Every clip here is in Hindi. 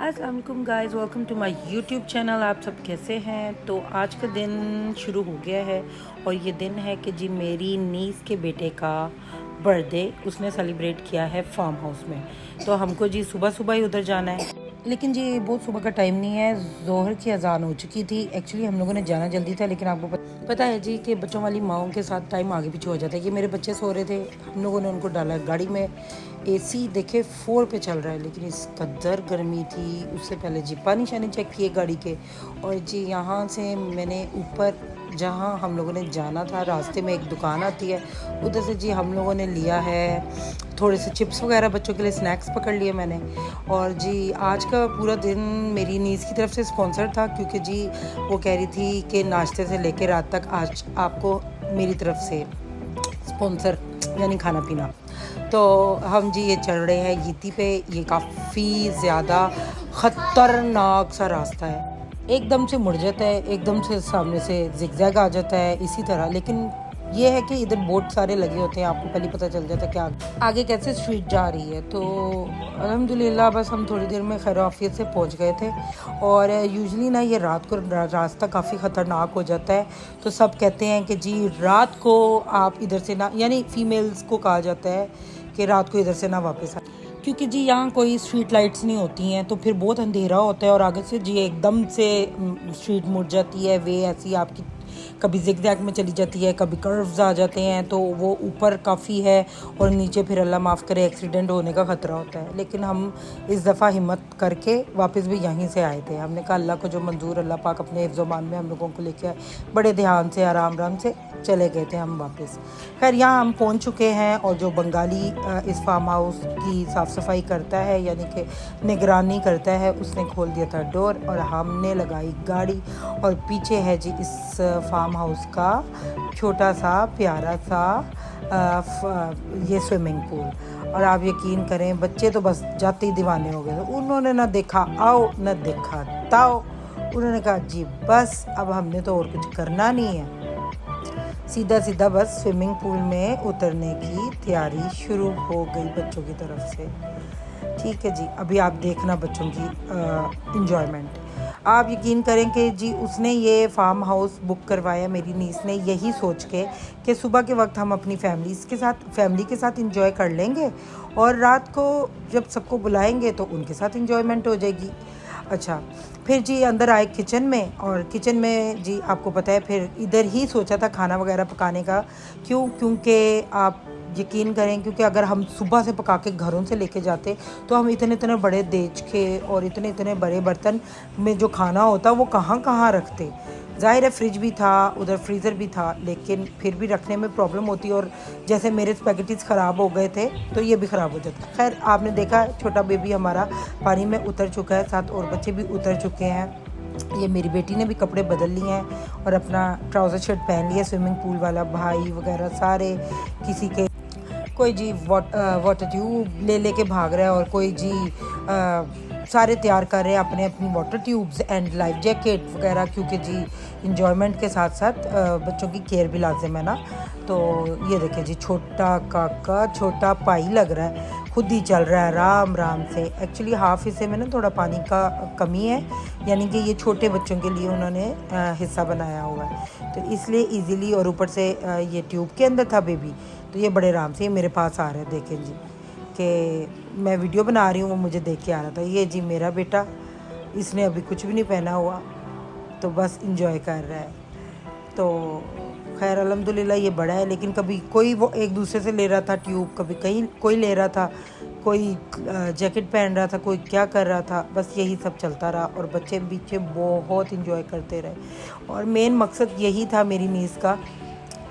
अस्सलाम वालेकुम guys, welcome to my YouTube channel. आप सब कैसे हैं? तो आज का दिन शुरू हो गया है और ये दिन है कि जी मेरी नीस के बेटे का बर्थडे उसने सेलिब्रेट किया है फार्म हाउस में। तो हमको जी सुबह सुबह ही उधर जाना है, लेकिन जी बहुत सुबह का टाइम नहीं है, ज़ोहर की अजान हो चुकी थी। एक्चुअली हम लोगों ने जाना जल्दी था, लेकिन आपको पता है जी कि बच्चों वाली माओं के साथ टाइम आगे पीछे हो जाता है। ये मेरे बच्चे सो रहे थे, हम लोगों ने उनको डाला गाड़ी में। एसी देखे 4 पे चल रहा है, लेकिन इस कदर गर्मी थी। उससे पहले जी पानी शानी चेक किए गाड़ी के, और जी यहाँ से मैंने ऊपर जहाँ हम लोगों ने जाना था रास्ते में एक दुकान आती है, उधर से जी हम लोगों ने लिया है थोड़े से चिप्स वगैरह, बच्चों के लिए स्नैक्स पकड़ लिए मैंने। और जी आज का पूरा दिन मेरी नीस की तरफ से स्पॉन्सर था, क्योंकि जी वो कह रही थी कि नाश्ते से लेकर रात तक आज आपको मेरी तरफ से स्पॉन्सर यानी खाना पीना। तो हम जी ये चल रहे हैं यीती पे। ये काफ़ी ज़्यादा ख़तरनाक सा रास्ता है, एकदम से मुड़ जाता है, एकदम से सामने से जिगजैग आ जाता है इसी तरह। लेकिन ये है कि इधर बोर्ड सारे लगे होते हैं, आपको पहले पता चल जाता है कि आगे कैसे स्ट्रीट जा रही है। तो अल्हम्दुलिल्लाह बस हम थोड़ी देर में खैर आफियत से पहुंच गए थे। और यूजुअली ना ये रात को रास्ता काफ़ी ख़तरनाक हो जाता है, तो सब कहते हैं कि जी रात को आप इधर से ना, यानी फ़ीमेल्स को कहा जाता है कि रात को इधर से ना वापस आए, क्योंकि जी यहाँ कोई स्ट्रीट लाइट्स नहीं होती हैं, तो फिर बहुत अंधेरा होता है और आगे से जी एकदम से स्ट्रीट मुड़ जाती है। वे ऐसी आपकी कभी जिगजैग में चली जाती है, कभी कर्व्स आ जाते हैं, तो वो ऊपर काफ़ी है और नीचे फिर अल्लाह माफ़ करे एक्सीडेंट होने का ख़तरा होता है। लेकिन हम इस दफ़ा हिम्मत करके वापस भी यहीं से आए थे। हमने कहा अल्लाह को जो मंजूर, अल्लाह पाक अपने हिफ्ज़-ओ-मान में हम लोगों को लेके आए। बड़े ध्यान से आराम आराम से चले गए थे हम वापस। खैर यहाँ हम पहुँच चुके हैं, और जो बंगाली इस फार्म हाउस की साफ़ सफाई करता है यानी कि निगरानी करता है, उसने खोल दिया था डोर और हमने लगाई गाड़ी। और पीछे है जी इस फार्म हाउस का छोटा सा प्यारा सा ये स्विमिंग पूल। और आप यकीन करें बच्चे तो बस जाते ही दीवाने हो गए थे। उन्होंने ना देखा आओ ना देखा ताओ, उन्होंने कहा जी बस अब हमने तो और कुछ करना नहीं है, सीधा सीधा बस स्विमिंग पूल में उतरने की तैयारी शुरू हो गई बच्चों की तरफ से। ठीक है जी, अभी आप देखना बच्चों की इंजॉयमेंट। आप यकीन करें कि जी उसने ये फार्म हाउस बुक करवाया मेरी नीस ने यही सोच के कि सुबह के वक्त हम अपनी फैमिली के साथ इंजॉय कर लेंगे, और रात को जब सबको बुलाएंगे तो उनके साथ इंजॉयमेंट हो जाएगी। अच्छा, फिर जी अंदर आए किचन में, और किचन में जी आपको पता है फिर इधर ही सोचा था खाना वगैरह पकाने का। क्योंकि आप यकीन करें, क्योंकि अगर हम सुबह से पका के घरों से लेके जाते तो हम इतने इतने बड़े देच के और इतने इतने बड़े बर्तन में जो खाना होता वो कहाँ कहाँ रखते। ज़ाहिर है फ्रिज भी था, उधर फ्रीज़र भी था, लेकिन फिर भी रखने में प्रॉब्लम होती। और जैसे मेरे स्पैगेटीज़ ख़राब हो गए थे तो ये भी ख़राब हो जाता। खैर आपने देखा छोटा बेबी हमारा पानी में उतर चुका है, साथ और बच्चे भी उतर चुके हैं। ये मेरी बेटी ने भी कपड़े बदल लिए हैं और अपना ट्राउज़र शर्ट पहन लिया स्विमिंग पूल वाला। भाई वगैरह सारे, किसी के कोई जी वाटर ट्यूब ले के भाग रहा है, और कोई जी सारे तैयार कर रहे हैं अपने अपनी water tubes and life jacket वगैरह, क्योंकि जी इंजॉयमेंट के साथ साथ बच्चों की केयर भी लाजिम है ना। तो ये देखिए जी छोटा काका छोटा पाई लग रहा है, खुद ही चल रहा है आराम आराम से। एक्चुअली हाफ हिस्से में ना थोड़ा पानी का कमी है, यानी कि ये छोटे बच्चों के लिए उन्होंने हिस्सा बनाया हुआ है, तो इसलिए इजीली। और ऊपर से ये ट्यूब के अंदर था बेबी, तो ये बड़े आराम से मेरे पास आ रहा है। देखें जी कि मैं वीडियो बना रही हूँ, वो मुझे देख के आ रहा था। ये जी मेरा बेटा, इसने अभी कुछ भी नहीं पहना हुआ, तो बस इंजॉय कर रहा है। तो खैर अल्हम्दुलिल्लाह ये बड़ा है, लेकिन कभी कोई वो एक दूसरे से ले रहा था ट्यूब, कभी कहीं कोई ले रहा था, कोई जैकेट पहन रहा था, कोई क्या कर रहा था, बस यही सब चलता रहा। और बच्चे पीछे बहुत इंजॉय करते रहे, और मेन मकसद यही था मेरी नीस का,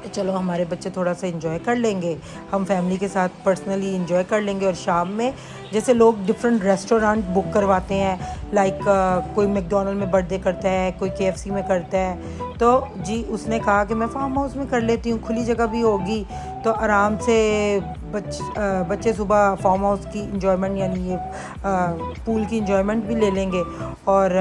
चलो हमारे बच्चे थोड़ा सा इंजॉय कर लेंगे, हम फैमिली के साथ पर्सनली इंजॉय कर लेंगे। और शाम में जैसे लोग डिफरेंट रेस्टोरेंट बुक करवाते हैं, लाइक कोई मैकडॉनल्ड में बर्थडे करता है, कोई केएफसी में करता है, तो जी उसने कहा कि मैं फार्म हाउस में कर लेती हूँ, खुली जगह भी होगी, तो आराम से बच्चे सुबह फार्म हाउस की इंजॉयमेंट यानी ये पूल की इंजॉयमेंट भी ले लेंगे, और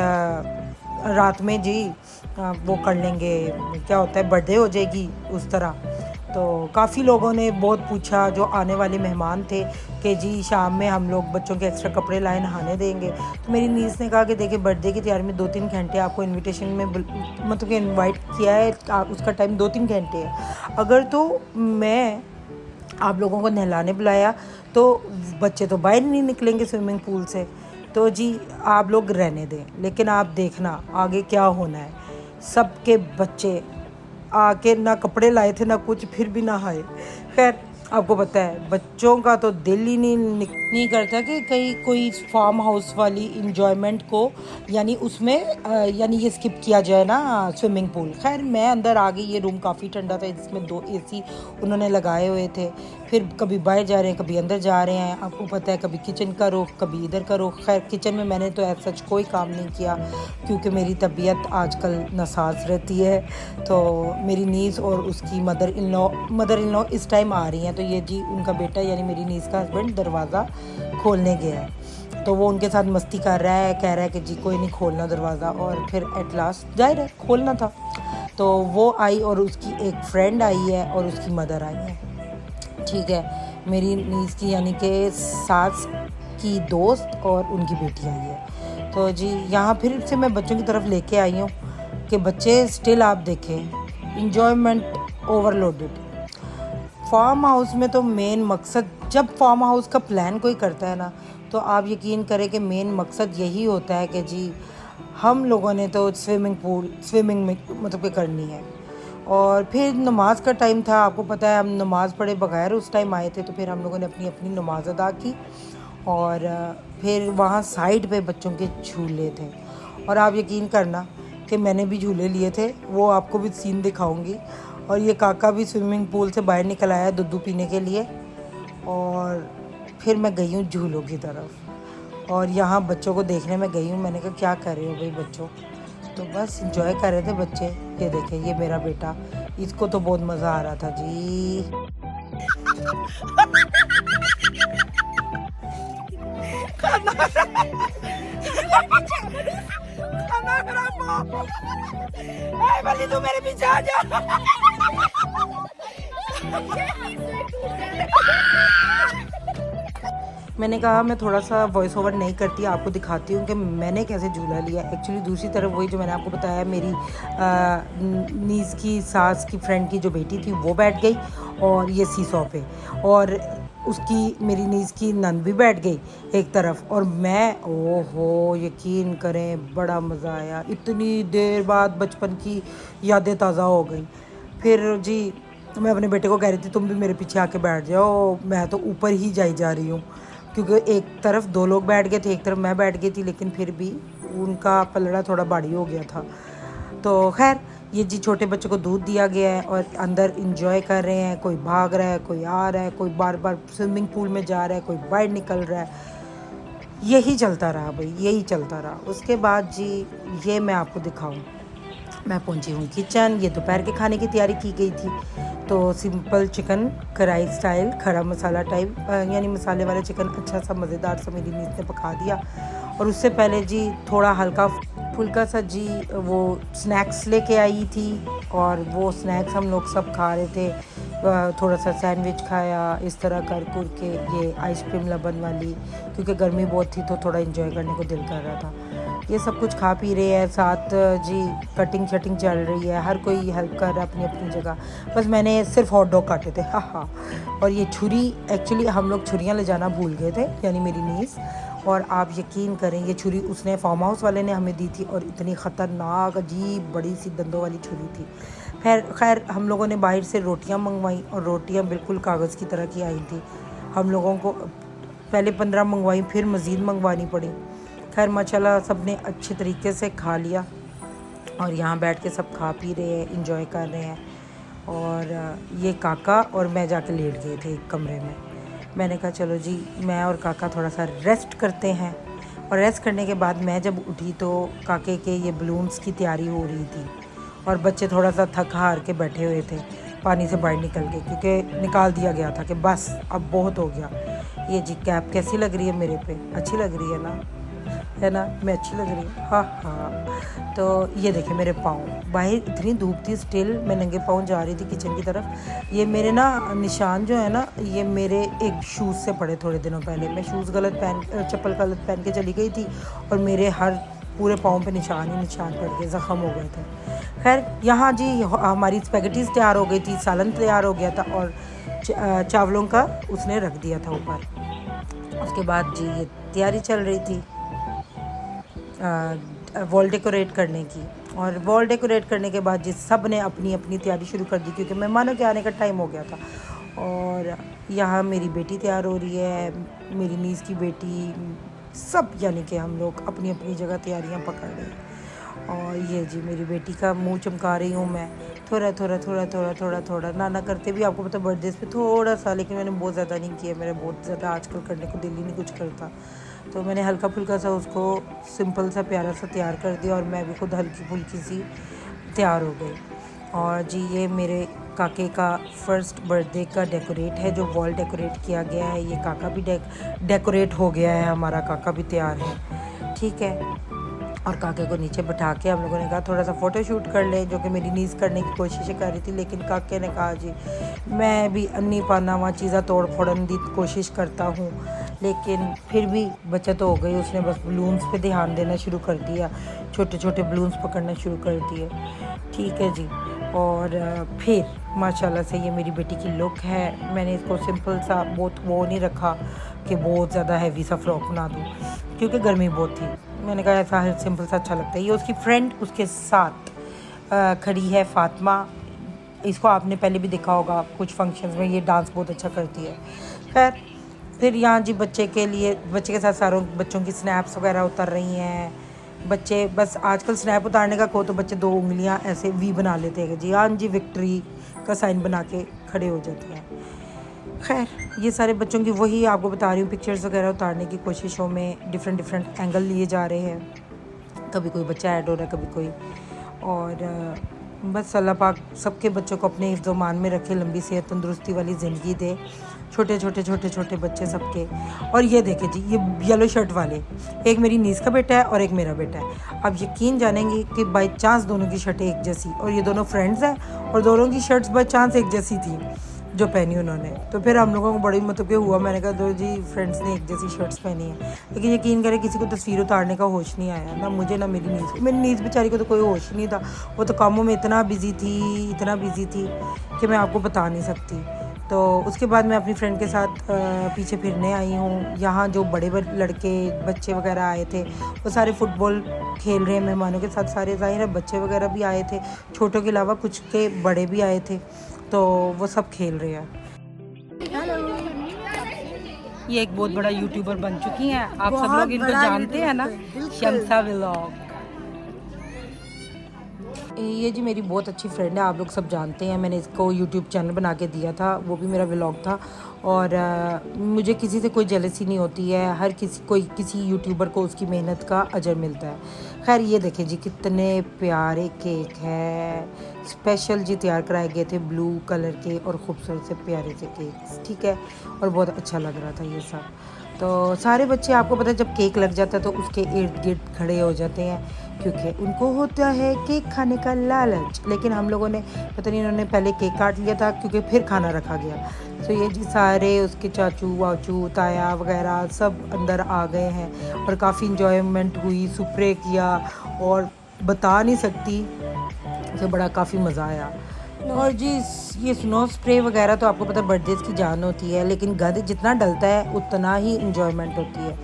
रात में जी वो कर लेंगे, क्या होता है बर्थडे हो जाएगी उस तरह। तो काफ़ी लोगों ने बहुत पूछा, जो आने वाले मेहमान थे, कि जी शाम में हम लोग बच्चों के एक्स्ट्रा कपड़े लाए, नहाने देंगे। तो मेरी नीस ने कहा कि देखिए बर्थडे की तैयारी में 2-3 घंटे आपको इनविटेशन में मतलब कि इनवाइट किया है, उसका टाइम 2-3 घंटे है। अगर तो मैं आप लोगों को नहलाने बुलाया तो बच्चे तो बाहर नहीं निकलेंगे स्विमिंग पूल से, तो जी आप लोग रहने दें। लेकिन आप देखना आगे क्या होना है। सबके बच्चे आके ना कपड़े लाए थे ना कुछ, फिर भी नहाए। खैर आपको पता है बच्चों का तो दिल ही नहीं करता कि कहीं कोई फार्म हाउस वाली इंजॉयमेंट को यानी उसमें यानी ये स्किप किया जाए ना स्विमिंग पूल। खैर मैं अंदर आ गई। ये रूम काफ़ी ठंडा था, जिसमें 2 एसी उन्होंने लगाए हुए थे। फिर कभी बाहर जा रहे हैं, कभी अंदर जा रहे हैं। आपको पता है कभी किचन का रुख, कभी इधर का रुख। खैर किचन में मैंने तो ऐसा सच कोई काम नहीं किया, क्योंकि मेरी तबीयत आजकल नासाज रहती है। तो मेरी नीस और उसकी मदर इन लॉ इस टाइम आ रही हैं। तो ये जी उनका बेटा यानी मेरी नीस का हस्बैंड दरवाज़ा खोलने गया है। तो वो उनके साथ मस्ती कर रहा है, कह रहा है कि जी कोई नहीं, खोलना दरवाज़ा। और फिर एट लास्ट जाहिर है खोलना था। तो वो आई और उसकी एक फ्रेंड आई है और उसकी मदर आई है। ठीक है, मेरी नीस की यानी कि सास की दोस्त और उनकी बेटी आई है। तो जी यहाँ फिर से मैं बच्चों की तरफ लेके आई हूँ कि बच्चे स्टिल आप देखें इंजॉयमेंट ओवरलोडेड। फार्म हाउस में तो मेन मकसद, जब फार्म हाउस का प्लान कोई करता है ना, तो आप यकीन करें कि मेन मकसद यही होता है कि जी हम लोगों ने तो स्विमिंग में मतलब कि करनी है। और फिर नमाज का टाइम था, आपको पता है हम नमाज़ पढ़े बगैर उस टाइम आए थे। तो फिर हम लोगों ने अपनी अपनी नमाज अदा की और फिर वहाँ साइड पे बच्चों के झूले थे। और आप यकीन करना कि मैंने भी झूले लिए थे, वो आपको भी सीन दिखाऊंगी। और ये काका भी स्विमिंग पूल से बाहर निकल आया दूध पीने के लिए। और फिर मैं गई हूँ झूलों की तरफ और यहाँ बच्चों को देखने में गई हूँ। मैंने कहा क्या कर रहे हो भाई बच्चों? तो बस इंजॉय कर रहे थे बच्चे। ये देखें, ये मेरा बेटा, इसको तो बहुत मज़ा आ रहा था जी। तू मेरे पीछे आ जा। मैंने कहा मैं थोड़ा सा वॉइस ओवर नहीं करती, आपको दिखाती हूँ कि मैंने कैसे झूला लिया। एक्चुअली दूसरी तरफ वही जो मैंने आपको बताया, मेरी नीस की सास की फ्रेंड की जो बेटी थी वो बैठ गई और ये सीसॉ पे, और उसकी मेरी नीस की नंद भी बैठ गई एक तरफ और मैं। ओहो यकीन करें बड़ा मज़ा आया। इतनी देर बाद बचपन की यादें ताज़ा हो गई। फिर जी मैं अपने बेटे को कह रही थी तुम भी मेरे पीछे आके बैठ जाओ, मैं तो ऊपर ही जाई जा रही हूँ, क्योंकि एक तरफ 2 लोग बैठ गए थे, एक तरफ मैं बैठ गई थी। लेकिन फिर भी उनका पलड़ा थोड़ा भारी हो गया था। तो खैर ये जी छोटे बच्चों को दूध दिया गया है और अंदर इंजॉय कर रहे हैं। कोई भाग रहा है, कोई आ रहा है, कोई बार बार स्विमिंग पूल में जा रहा है, कोई बाहर निकल रहा है। यही चलता रहा भाई, यही चलता रहा। उसके बाद जी ये मैं आपको दिखाऊं, मैं पहुंची हूँ किचन। ये दोपहर के खाने की तैयारी की गई थी। तो सिंपल चिकन कढ़ाई स्टाइल खड़ा मसाला टाइप यानी मसाले वाला चिकन अच्छा सा मज़ेदार सा मेरी नीस ने पका दिया। और उससे पहले जी थोड़ा हल्का फुल्का सा जी वो स्नैक्स लेके आई थी और वो स्नैक्स हम लोग सब खा रहे थे। थोड़ा सा सैंडविच खाया इस तरह कर के, ये आइसक्रीम लबन वाली, क्योंकि गर्मी बहुत थी तो थोड़ा एंजॉय करने को दिल कर रहा था। ये सब कुछ खा पी रहे हैं, साथ जी कटिंग शटिंग चल रही है, हर कोई हेल्प कर रहा है अपनी अपनी जगह। बस मैंने सिर्फ हॉट डॉग काटे थे, हाँ। और ये छुरी, एक्चुअली हम लोग छुरियाँ ले जाना भूल गए थे, यानी मेरी नीस। और आप यकीन करें ये छुरी उसने फार्म हाउस वाले ने हमें दी थी और इतनी ख़तरनाक अजीब बड़ी सी दंदों वाली छुरी थी। खैर हम लोगों ने बाहर से रोटियां मंगवाई और रोटियां बिल्कुल कागज़ की तरह की आई थी। हम लोगों को पहले 15 मंगवाई, फिर मज़ीद मंगवानी पड़ी। खैर माशाल्लाह सब ने अच्छे तरीके से खा लिया और यहाँ बैठ के सब खा पी रहे हैं, इंजॉय कर रहे हैं। और ये काका और मैं जाके लेट गए थे एक कमरे में। मैंने कहा चलो जी मैं और काका थोड़ा सा रेस्ट करते हैं। और रेस्ट करने के बाद मैं जब उठी तो काके के ये बलून्स की तैयारी हो रही थी और बच्चे थोड़ा सा थक हार के बैठे हुए थे पानी से बाहर निकल के, क्योंकि निकाल दिया गया था कि बस अब बहुत हो गया। ये जी कैप कैसी लग रही है मेरे पे? अच्छी लग रही है ना? है ना, मैं अच्छी लग रही हूँ? हाँ हाँ। तो ये देखे मेरे पाँव, बाहर इतनी धूप थी, स्टिल मैं नंगे पाँव जा रही थी किचन की तरफ। ये मेरे ना निशान जो है ना, ये मेरे एक शूज़ से पड़े थोड़े दिनों पहले। मैं शूज़ चप्पल गलत पहन के चली गई थी और मेरे हर पूरे पाँव पे निशान ही निशान पड़ गए, ज़ख़म हो गए थे। खैर यहाँ जी हमारी स्पैगेटीज़ तैयार हो गई थी, सालन तैयार हो गया था और चावलों का उसने रख दिया था ऊपर। उसके बाद जी ये तैयारी चल रही थी वॉल डेकोरेट करने की। और वॉल डेकोरेट करने के बाद जी सब ने अपनी अपनी तैयारी शुरू कर दी क्योंकि मेहमानों के आने का टाइम हो गया था। और यहाँ मेरी बेटी तैयार हो रही है, मेरी नीस की बेटी, सब यानी कि हम लोग अपनी अपनी जगह तैयारियाँ पकड़ रहे हैं। और ये जी मेरी बेटी का मुंह चमका रही हूँ मैं, थोड़ा थोड़ा थोड़ा थोड़ा थोड़ा थोड़ा ना करते भी, आपको पता बर्थडे पे थोड़ा सा, लेकिन मैंने बहुत ज़्यादा नहीं किया, मेरा बहुत ज़्यादा आजकल करने को दिल ही नहीं कुछ करता। तो मैंने हल्का फुल्का सा उसको सिंपल सा प्यारा सा तैयार कर दिया और मैं भी खुद हल्की फुल्की सी तैयार हो गई। और जी ये मेरे काके का फर्स्ट बर्थडे का डेकोरेट है, जो वॉल डेकोरेट किया गया है। ये काका भी डेकोरेट हो गया है, हमारा काका भी तैयार है, ठीक है। और काके को नीचे बैठा के हम लोगों ने कहा थोड़ा सा फ़ोटो शूट कर ले, जो कि मेरी नीज़ करने की कोशिश कर रही थी, लेकिन काके ने कहा जी मैं भी अन्नी पाना वहाँ चीज़ा तोड़ फोड़न की कोशिश करता हूँ। लेकिन फिर भी बचत हो गई, उसने बस बलून्स पे ध्यान देना शुरू कर दिया, छोटे छोटे बलून्स पकड़ना शुरू कर दिए, ठीक है जी। और फिर माशाल्लाह से ये मेरी बेटी की लुक है। मैंने इसको सिंपल सा, बहुत वो नहीं रखा कि बहुत ज़्यादा हैवी सा फ्रॉक बना दूँ क्योंकि गर्मी बहुत थी। मैंने कहा ऐसा सिंपल सा अच्छा लगता है। ये उसकी फ्रेंड उसके साथ खड़ी है, फातिमा। इसको आपने पहले भी देखा होगा कुछ फंक्शंस में, ये डांस बहुत अच्छा करती है। खैर फिर यहाँ जी बच्चे के साथ सारों बच्चों की स्नैप्स वगैरह उतर रही हैं। बच्चे बस आजकल स्नैप उतारने का को तो बच्चे 2 उंगलियां ऐसे वी बना लेते हैं जी, हाँ जी विक्ट्री का साइन बना के खड़े हो जाते हैं। खैर ये सारे बच्चों की वही आपको बता रही हूँ, पिक्चर्स वगैरह उतारने की कोशिशों में डिफरेंट एंगल लिए जा रहे हैं। कभी कोई बच्चा ऐड हो रहा है, कभी कोई। और बस अल्लाह पाक सबके बच्चों को अपने हिफ्ज़-ओ-मान में रखे, लंबी सेहत तंदुरुस्ती वाली ज़िंदगी दे, छोटे छोटे बच्चे सबके। और ये देखे जी ये येलो शर्ट वाले, एक मेरी नीस का बेटा है और एक मेरा बेटा है। आप यकीन जानेंगे कि बाई चांस दोनों की शर्टें एक जैसी, और ये दोनों फ्रेंड्स हैं और दोनों की शर्ट्स बाई चांस एक जैसी थी जो पहनी उन्होंने। तो फिर हम लोगों को बड़ी मतलब कि हुआ, मैंने कहा दो जी फ्रेंड्स ने एक जैसी शर्ट्स पहनी है। लेकिन यकीन करें किसी को तस्वीर उतारने का होश नहीं आया, ना मुझे ना मेरी नीज़ बेचारी को तो कोई होश नहीं था। वो तो कामों में इतना बिज़ी थी कि मैं आपको बता नहीं सकती। तो उसके बाद मैं अपनी फ्रेंड के साथ पीछे फिरने आई हूँ। यहाँ जो बड़े लड़के बच्चे वगैरह आए थे वो सारे फुटबॉल खेल रहे हैं मेहमानों के साथ, सारे ज़ाहिर है बच्चे वगैरह भी आए थे, छोटों के अलावा कुछ के बड़े भी आए थे, तो वो सब खेल रहे हैं। ये एक बहुत बड़ा यूट्यूबर बन चुकी हैं, आप सब लोग इनको जानते हैं ना, शम्सा व्लॉग। ये जी मेरी बहुत अच्छी फ्रेंड है, आप लोग सब जानते हैं। मैंने इसको यूट्यूब चैनल बना के दिया था, वो भी मेरा व्लॉग था। और मुझे किसी से कोई जेलसी नहीं होती है, किसी यूट्यूबर को उसकी मेहनत का अजर मिलता है। खैर ये देखें जी कितने प्यारे केक है, स्पेशल जी तैयार कराए गए थे ब्लू कलर के और ख़ूबसूरत से प्यारे से केक्स, ठीक है। और बहुत अच्छा लग रहा था ये सब। तो सारे बच्चे आपको पता है जब केक लग जाता है तो उसके इर्द गिर्द खड़े हो जाते हैं क्योंकि उनको होता है केक खाने का लालच। लेकिन हम लोगों ने पता नहीं, इन्होंने पहले केक काट लिया था क्योंकि फिर खाना रखा गया। तो ये जी सारे उसके चाचू वाचू ताया वगैरह सब अंदर आ गए हैं और काफ़ी इंजॉयमेंट हुई, सुप्रे किया और बता नहीं सकती कि बड़ा काफ़ी मज़ा आया। और जी ये स्नो स्प्रे वगैरह तो आपको पता है बर्थडेज़ की जान होती है, लेकिन गंद जितना डलता है उतना ही इंजॉयमेंट होती है।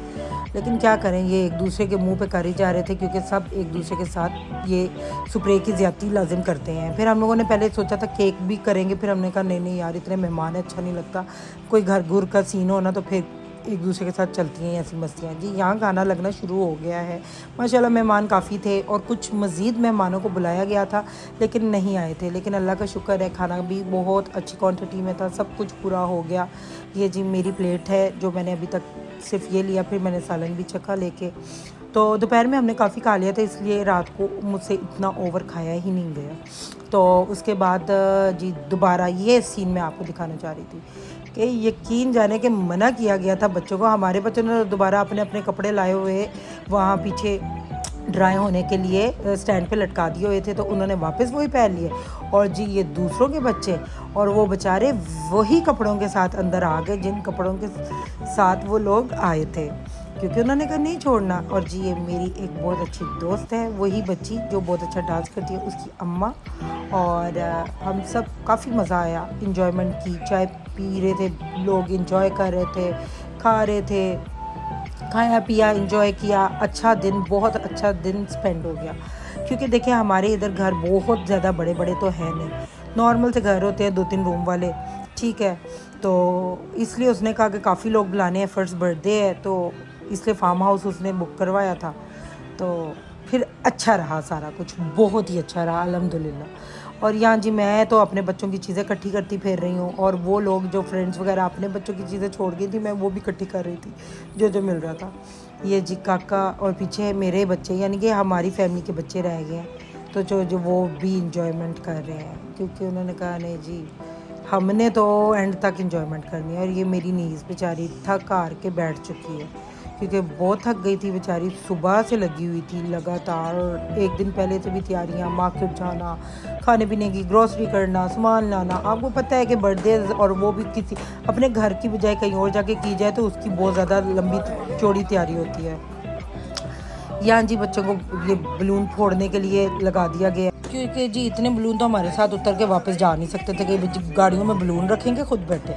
लेकिन क्या करें, ये एक दूसरे के मुंह पे कर ही जा रहे थे क्योंकि सब एक दूसरे के साथ ये स्प्रे की ज़्यादती लाजिम करते हैं। फिर हम लोगों ने पहले सोचा था केक भी करेंगे, फिर हमने कहा नहीं यार इतने मेहमान है, अच्छा नहीं लगता, कोई घर घुर का सीन हो ना तो फिर एक दूसरे के साथ चलती हैं ऐसी मस्तियाँ। जी यहाँ गाना लगना शुरू हो गया है, माशाल्लाह मेहमान काफ़ी थे और कुछ मज़ीद मेहमानों को बुलाया गया था लेकिन नहीं आए थे। लेकिन अल्लाह का शुक्र है खाना भी बहुत अच्छी क्वांटिटी में था, सब कुछ पूरा हो गया। ये जी मेरी प्लेट है जो मैंने अभी तक सिर्फ ये लिया, फिर मैंने सालन भी चखा लेके। तो दोपहर में हमने काफ़ी खा लिया था, इसलिए रात को मुझसे इतना ओवर खाया ही नहीं गया। तो उसके बाद जी दोबारा ये सीन मैं आपको दिखाना चाह रही थी कि यकीन जाने के मना किया गया था बच्चों को। हमारे बच्चों ने दोबारा अपने अपने कपड़े लाए हुए वहाँ पीछे ड्राई होने के लिए स्टैंड पे लटका दिए हुए थे, तो उन्होंने वापस वही पहन लिए। और जी ये दूसरों के बच्चे, और वो बेचारे वही कपड़ों के साथ अंदर आ गए जिन कपड़ों के साथ वो लोग आए थे, क्योंकि उन्होंने कहा नहीं छोड़ना। और जी ये मेरी एक बहुत अच्छी दोस्त है, वही बच्ची जो बहुत अच्छा डांस करती है, उसकी अम्मा। और हम सब काफ़ी मज़ा आया, इंजॉयमेंट की, चाय पी रहे थे लोग, इंजॉय कर रहे थे, खा रहे थे, खाया पिया, एंजॉय किया। अच्छा दिन, बहुत अच्छा दिन स्पेंड हो गया। क्योंकि देखिए हमारे इधर घर बहुत ज़्यादा बड़े बड़े तो हैं नहीं, नॉर्मल से घर होते हैं 2-3 रूम वाले, ठीक है। तो इसलिए उसने कहा कि काफ़ी लोग बुलाने हैं, फर्स्ट बर्थडे है, तो इसलिए फार्म हाउस उसने बुक करवाया था। तो फिर अच्छा रहा, सारा कुछ बहुत ही अच्छा रहा अल्हम्दुलिल्लाह। और यहाँ जी मैं तो अपने बच्चों की चीज़ें इकट्ठी करती फिर रही हूँ, और वो लोग जो फ्रेंड्स वगैरह अपने बच्चों की चीज़ें छोड़ गई थी, मैं वो भी इकट्ठी कर रही थी जो जो मिल रहा था। ये जी काका, और पीछे मेरे बच्चे, यानी कि हमारी फैमिली के बच्चे रह गए हैं, तो जो जो वो भी इंजॉयमेंट कर रहे हैं, क्योंकि उन्होंने कहा नहीं जी हमने तो एंड तक इंजॉयमेंट करनी है। और ये मेरी नीज़ बेचारी थक हार के बैठ चुकी है, क्योंकि बहुत थक गई थी बेचारी, सुबह से लगी हुई थी लगातार। एक दिन पहले से भी तैयारियां, मार्केट जाना, खाने पीने की ग्रोसरी करना, सामान लाना। आपको पता है कि बर्थडे और वो भी किसी अपने घर की बजाय कहीं और जाके की जाए तो उसकी बहुत ज़्यादा लंबी चौड़ी तैयारी होती है। यहाँ जी बच्चों को ये बलून फोड़ने के लिए लगा दिया गया, क्योंकि जी इतने बलून तो हमारे साथ उतर के वापस जा नहीं सकते थे कि गाड़ियों में बलून रखेंगे खुद बैठे।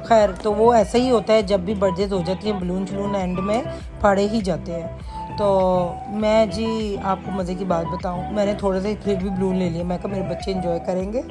खैर, तो वो ऐसा ही होता है, जब भी बर्थडे हो जाती है बलून शलून एंड में फाड़े ही जाते हैं। तो मैं जी आपको मज़े की बात बताऊं, मैंने थोड़े से फिर भी बलून ले लिए, मैं कहा मेरे बच्चे एंजॉय करेंगे।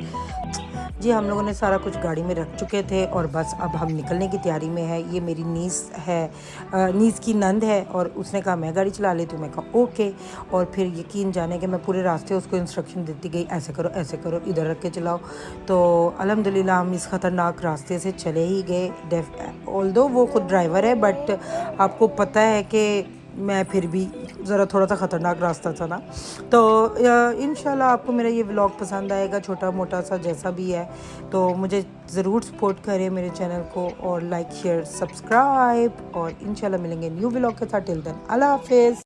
जी हम लोगों ने सारा कुछ गाड़ी में रख चुके थे, और बस अब हम निकलने की तैयारी में है। ये मेरी नीस है, नीस की नंद है, और उसने कहा मैं गाड़ी चला लेती हूँ, मैं कहा ओके। और फिर यकीन जाने कि मैं पूरे रास्ते उसको इंस्ट्रक्शन देती गई, ऐसे करो, इधर रख के चलाओ। तो अल्हम्दुलिल्लाह हम इस ख़तरनाक रास्ते से चले ही गए। ऑल्दो वो खुद ड्राइवर है, बट आपको पता है कि मैं फिर भी ज़रा थोड़ा सा ख़तरनाक रास्ता था ना। तो इंशाल्लाह आपको मेरा ये व्लॉग पसंद आएगा, छोटा मोटा सा जैसा भी है। तो मुझे ज़रूर सपोर्ट करें मेरे चैनल को, और लाइक शेयर सब्सक्राइब, और इंशाल्लाह मिलेंगे न्यू व्लॉग के साथ। टिल देन अल्लाह हाफिज़।